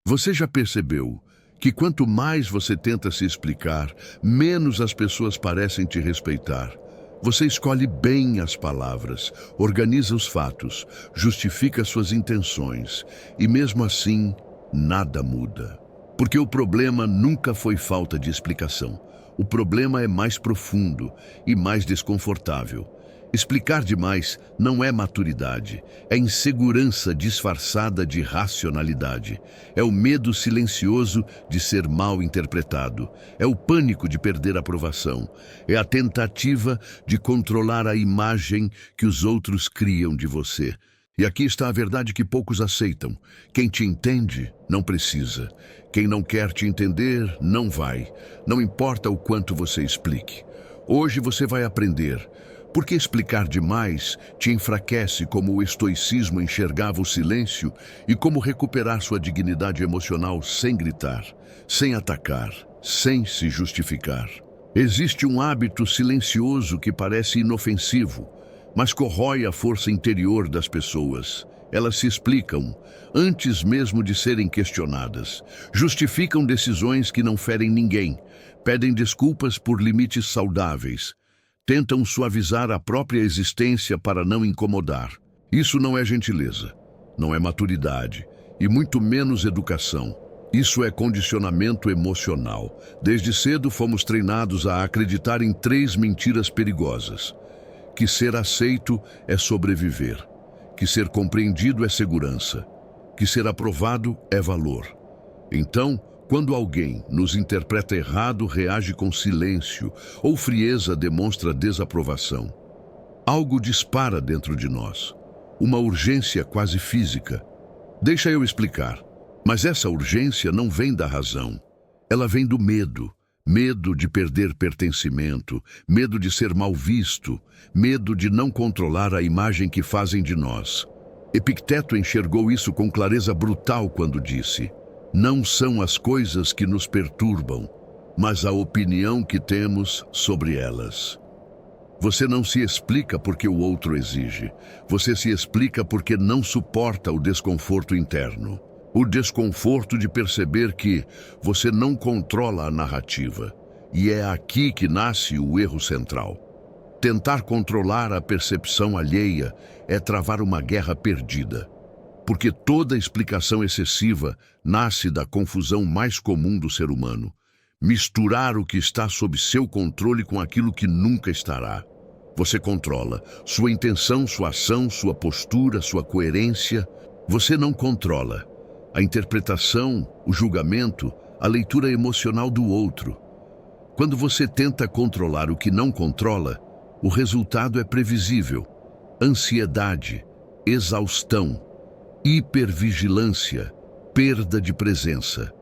Você já percebeu que quanto mais você tenta se explicar, menos as pessoas parecem te respeitar? Você escolhe bem as palavras, organiza os fatos, justifica suas intenções e mesmo assim, nada muda. Porque o problema nunca foi falta de explicação. O problema é mais profundo e mais desconfortável. Explicar demais não é maturidade, é insegurança disfarçada de racionalidade. É o medo silencioso de ser mal interpretado. É o pânico de perder aprovação. É a tentativa de controlar a imagem que os outros criam de você. E aqui está a verdade que poucos aceitam. Quem te entende, não precisa. Quem não quer te entender, não vai. Não importa o quanto você explique. Hoje você vai aprender. Porque explicar demais te enfraquece como o estoicismo enxergava o silêncio e como recuperar sua dignidade emocional sem gritar, sem atacar, sem se justificar. Existe um hábito silencioso que parece inofensivo, mas corrói a força interior das pessoas. Elas se explicam antes mesmo de serem questionadas, justificam decisões que não ferem ninguém, pedem desculpas por limites saudáveis, tentam suavizar a própria existência para não incomodar. Isso não é gentileza, não é maturidade e muito menos educação. Isso é condicionamento emocional. Desde cedo fomos treinados a acreditar em 3 mentiras perigosas. Que ser aceito é sobreviver. Que ser compreendido é segurança. Que ser aprovado é valor. Então, quando alguém nos interpreta errado, reage com silêncio ou frieza demonstra desaprovação. Algo dispara dentro de nós. Uma urgência quase física. Deixa eu explicar. Mas essa urgência não vem da razão. Ela vem do medo. Medo de perder pertencimento, medo de ser mal visto, medo de não controlar a imagem que fazem de nós. Epicteto enxergou isso com clareza brutal quando disse: não são as coisas que nos perturbam, mas a opinião que temos sobre elas. Você não se explica porque o outro exige. Você se explica porque não suporta o desconforto interno. O desconforto de perceber que você não controla a narrativa. E é aqui que nasce o erro central. Tentar controlar a percepção alheia é travar uma guerra perdida. Porque toda explicação excessiva nasce da confusão mais comum do ser humano. Misturar o que está sob seu controle com aquilo que nunca estará. Você controla sua intenção, sua ação, sua postura, sua coerência. Você não controla a interpretação, o julgamento, a leitura emocional do outro. Quando você tenta controlar o que não controla, o resultado é previsível. Ansiedade, exaustão, hipervigilância, perda de presença.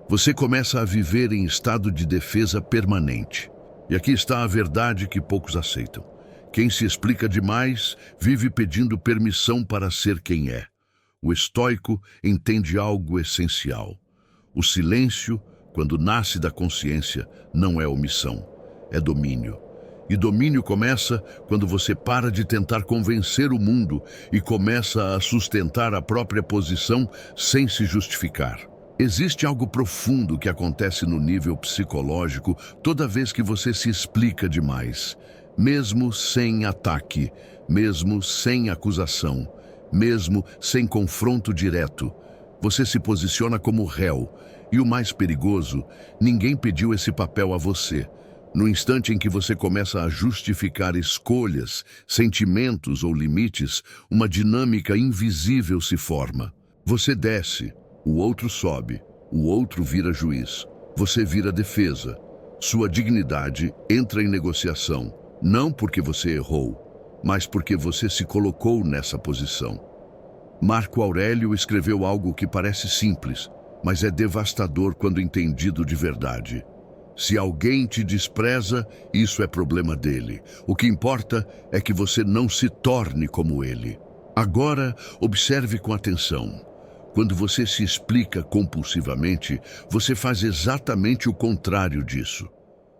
Você começa a viver em estado de defesa permanente. E aqui está a verdade que poucos aceitam. Quem se explica demais vive pedindo permissão para ser quem é. O estoico entende algo essencial. O silêncio, quando nasce da consciência, não é omissão, é domínio. E domínio começa quando você para de tentar convencer o mundo e começa a sustentar a própria posição sem se justificar. Existe algo profundo que acontece no nível psicológico toda vez que você se explica demais, mesmo sem ataque, mesmo sem acusação, mesmo sem confronto direto. Você se posiciona como réu. E o mais perigoso, ninguém pediu esse papel a você. No instante em que você começa a justificar escolhas, sentimentos ou limites, uma dinâmica invisível se forma. Você desce, o outro sobe, o outro vira juiz. Você vira defesa. Sua dignidade entra em negociação, não porque você errou, mas porque você se colocou nessa posição. Marco Aurélio escreveu algo que parece simples, mas é devastador quando entendido de verdade. Se alguém te despreza, isso é problema dele. O que importa é que você não se torne como ele. Agora, observe com atenção. Quando você se explica compulsivamente, você faz exatamente o contrário disso.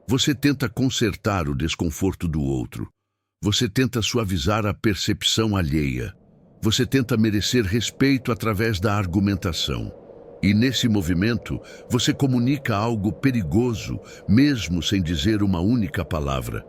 Você tenta consertar o desconforto do outro. Você tenta suavizar a percepção alheia. Você tenta merecer respeito através da argumentação. E nesse movimento, você comunica algo perigoso, mesmo sem dizer uma única palavra.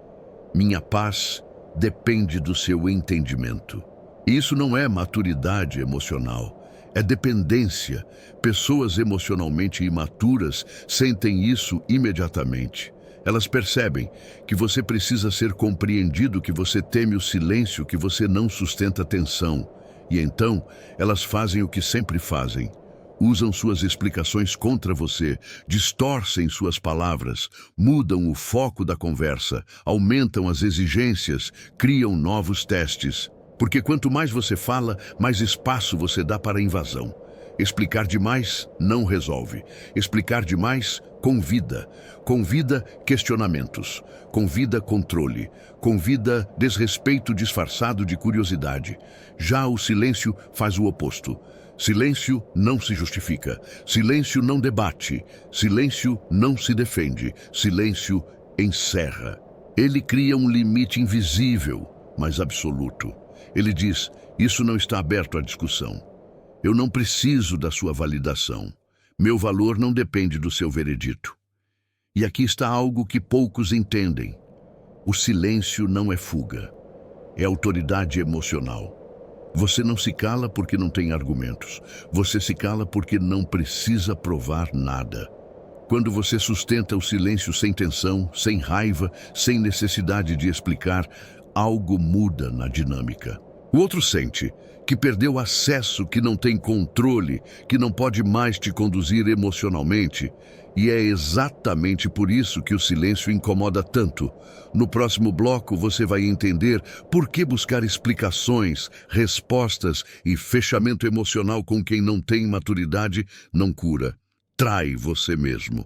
Minha paz depende do seu entendimento. Isso não é maturidade emocional, é dependência. Pessoas emocionalmente imaturas sentem isso imediatamente. Elas percebem que você precisa ser compreendido, que você teme o silêncio, que você não sustenta tensão. E então, elas fazem o que sempre fazem. Usam suas explicações contra você, distorcem suas palavras, mudam o foco da conversa, aumentam as exigências, criam novos testes. Porque quanto mais você fala, mais espaço você dá para a invasão. Explicar demais não resolve. Explicar demais convida. Convida questionamentos. Convida controle. Convida desrespeito disfarçado de curiosidade. Já o silêncio faz o oposto. Silêncio não se justifica. Silêncio não debate. Silêncio não se defende. Silêncio encerra. Ele cria um limite invisível, mas absoluto. Ele diz: isso não está aberto à discussão. Eu não preciso da sua validação. Meu valor não depende do seu veredito. E aqui está algo que poucos entendem. O silêncio não é fuga. É autoridade emocional. Você não se cala porque não tem argumentos. Você se cala porque não precisa provar nada. Quando você sustenta o silêncio sem tensão, sem raiva, sem necessidade de explicar, algo muda na dinâmica. O outro sente que perdeu acesso, que não tem controle, que não pode mais te conduzir emocionalmente. E é exatamente por isso que o silêncio incomoda tanto. No próximo bloco você vai entender por que buscar explicações, respostas e fechamento emocional com quem não tem maturidade não cura. Trai você mesmo.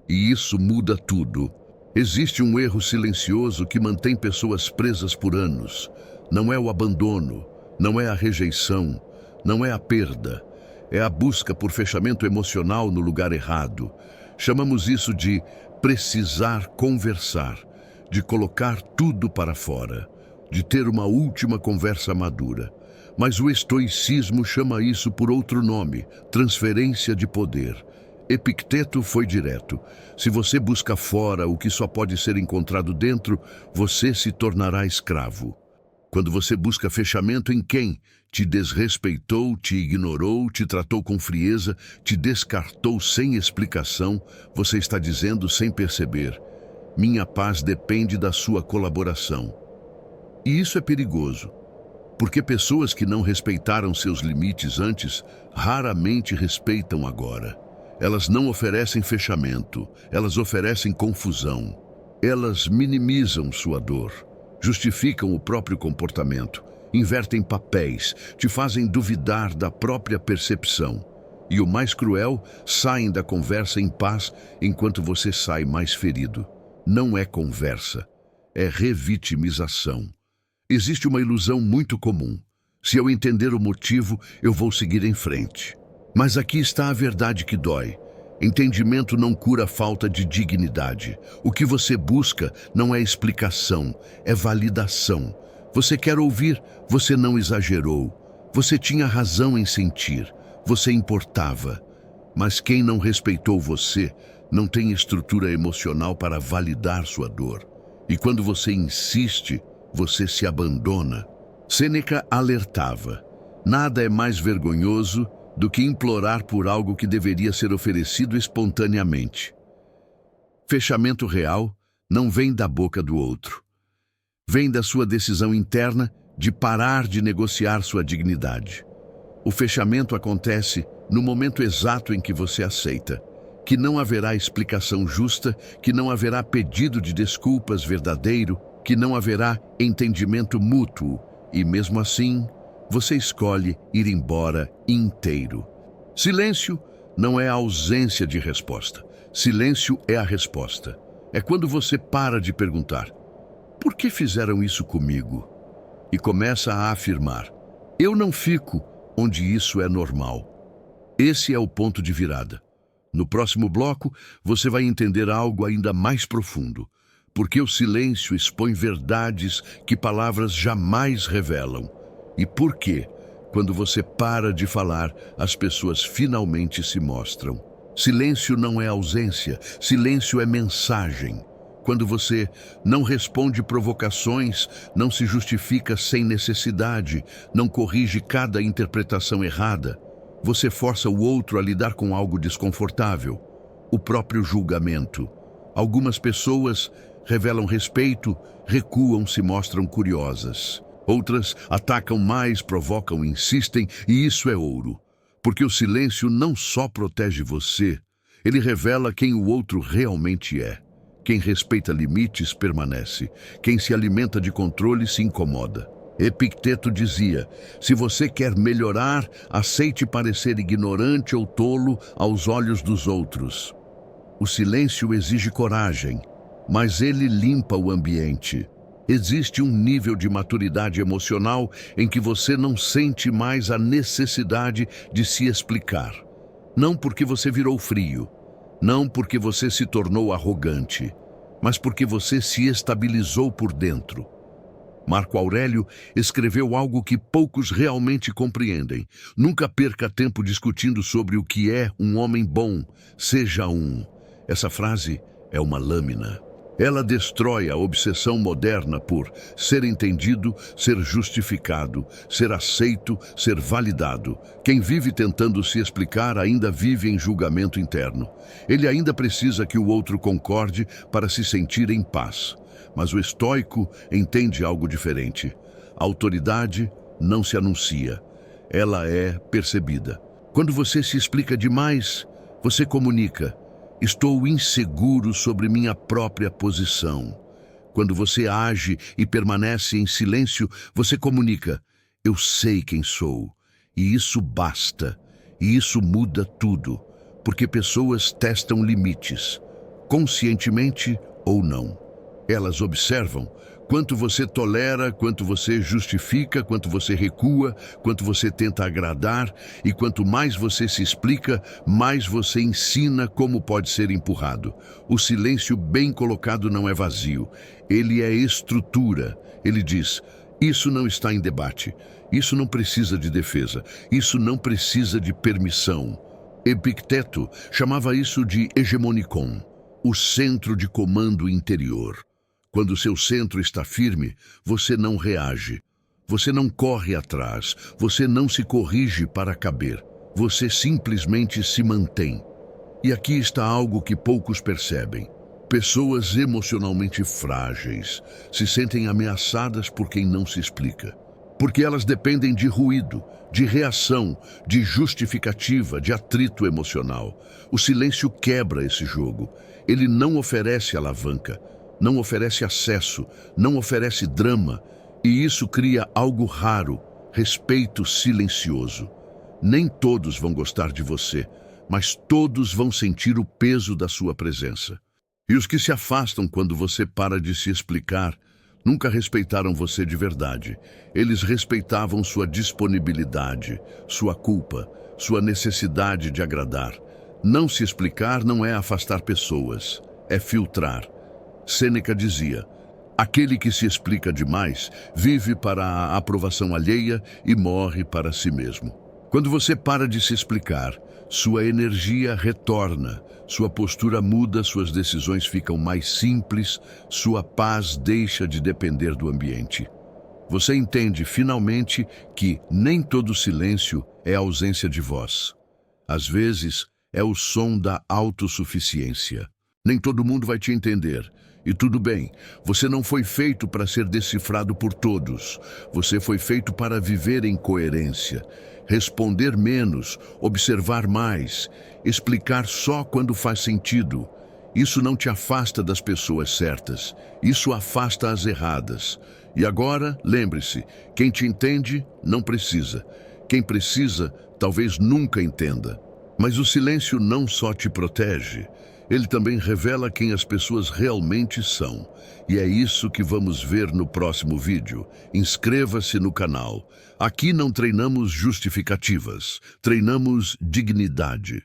E isso muda tudo. Existe um erro silencioso que mantém pessoas presas por anos. Não é o abandono, não é a rejeição, não é a perda. É a busca por fechamento emocional no lugar errado. Chamamos isso de precisar conversar, de colocar tudo para fora, de ter uma última conversa madura. Mas o estoicismo chama isso por outro nome: transferência de poder. Epicteto foi direto: se você busca fora o que só pode ser encontrado dentro, você se tornará escravo. Quando você busca fechamento em quem te desrespeitou, te ignorou, te tratou com frieza, te descartou sem explicação, você está dizendo sem perceber: minha paz depende da sua colaboração. E isso é perigoso, porque pessoas que não respeitaram seus limites antes, raramente respeitam agora. Elas não oferecem fechamento, elas oferecem confusão. Elas minimizam sua dor. Justificam o próprio comportamento, invertem papéis, te fazem duvidar da própria percepção. E o mais cruel, saem da conversa em paz enquanto você sai mais ferido. Não é conversa, é revitimização. Existe uma ilusão muito comum. Se eu entender o motivo, eu vou seguir em frente. Mas aqui está a verdade que dói. Entendimento não cura a falta de dignidade. O que você busca não é explicação, é validação. Você quer ouvir, você não exagerou. Você tinha razão em sentir, você importava. Mas quem não respeitou você não tem estrutura emocional para validar sua dor. E quando você insiste, você se abandona. Sêneca alertava: nada é mais vergonhoso do que implorar por algo que deveria ser oferecido espontaneamente. Fechamento real não vem da boca do outro. Vem da sua decisão interna de parar de negociar sua dignidade. O fechamento acontece no momento exato em que você aceita que não haverá explicação justa, que não haverá pedido de desculpas verdadeiro, que não haverá entendimento mútuo, e mesmo assim, você escolhe ir embora inteiro. Silêncio não é a ausência de resposta. Silêncio é a resposta. É quando você para de perguntar: por que fizeram isso comigo? E começa a afirmar: eu não fico onde isso é normal. Esse é o ponto de virada. No próximo bloco, você vai entender algo ainda mais profundo. Porque o silêncio expõe verdades que palavras jamais revelam. E por quê? Quando você para de falar, as pessoas finalmente se mostram. Silêncio não é ausência, silêncio é mensagem. Quando você não responde provocações, não se justifica sem necessidade, não corrige cada interpretação errada, você força o outro a lidar com algo desconfortável, o próprio julgamento. Algumas pessoas revelam respeito, recuam, se mostram curiosas. Outras atacam mais, provocam, insistem, e isso é ouro. Porque o silêncio não só protege você, ele revela quem o outro realmente é. Quem respeita limites permanece. Quem se alimenta de controle se incomoda. Epicteto dizia: se você quer melhorar, aceite parecer ignorante ou tolo aos olhos dos outros. O silêncio exige coragem, mas ele limpa o ambiente. Existe um nível de maturidade emocional em que você não sente mais a necessidade de se explicar. Não porque você virou frio, não porque você se tornou arrogante, mas porque você se estabilizou por dentro. Marco Aurélio escreveu algo que poucos realmente compreendem. Nunca perca tempo discutindo sobre o que é um homem bom, seja um. Essa frase é uma lâmina. Ela destrói a obsessão moderna por ser entendido, ser justificado, ser aceito, ser validado. Quem vive tentando se explicar ainda vive em julgamento interno. Ele ainda precisa que o outro concorde para se sentir em paz. Mas o estoico entende algo diferente. A autoridade não se anuncia, ela é percebida. Quando você se explica demais, você comunica: estou inseguro sobre minha própria posição. Quando você age e permanece em silêncio, você comunica: eu sei quem sou. E isso basta. E isso muda tudo. Porque pessoas testam limites, conscientemente ou não. Elas observam quanto você tolera, quanto você justifica, quanto você recua, quanto você tenta agradar, e quanto mais você se explica, mais você ensina como pode ser empurrado. O silêncio bem colocado não é vazio, ele é estrutura. Ele diz: isso não está em debate, isso não precisa de defesa, isso não precisa de permissão. Epicteto chamava isso de hegemonikon, o centro de comando interior. Quando seu centro está firme, você não reage. Você não corre atrás. Você não se corrige para caber. Você simplesmente se mantém. E aqui está algo que poucos percebem. Pessoas emocionalmente frágeis se sentem ameaçadas por quem não se explica. Porque elas dependem de ruído, de reação, de justificativa, de atrito emocional. O silêncio quebra esse jogo. Ele não oferece alavanca, não oferece acesso, não oferece drama, e isso cria algo raro: respeito silencioso. Nem todos vão gostar de você, mas todos vão sentir o peso da sua presença. E os que se afastam quando você para de se explicar nunca respeitaram você de verdade. Eles respeitavam sua disponibilidade, sua culpa, sua necessidade de agradar. Não se explicar não é afastar pessoas, é filtrar. Sêneca dizia: aquele que se explica demais vive para a aprovação alheia e morre para si mesmo. Quando você para de se explicar, sua energia retorna, sua postura muda, suas decisões ficam mais simples, sua paz deixa de depender do ambiente. Você entende finalmente que nem todo silêncio é ausência de voz. Às vezes, é o som da autossuficiência. Nem todo mundo vai te entender. E tudo bem, você não foi feito para ser decifrado por todos. Você foi feito para viver em coerência, responder menos, observar mais, explicar só quando faz sentido. Isso não te afasta das pessoas certas, isso afasta as erradas. E agora, lembre-se, quem te entende não precisa. Quem precisa, talvez nunca entenda. Mas o silêncio não só te protege, ele também revela quem as pessoas realmente são. E é isso que vamos ver no próximo vídeo. Inscreva-se no canal. Aqui não treinamos justificativas, treinamos dignidade.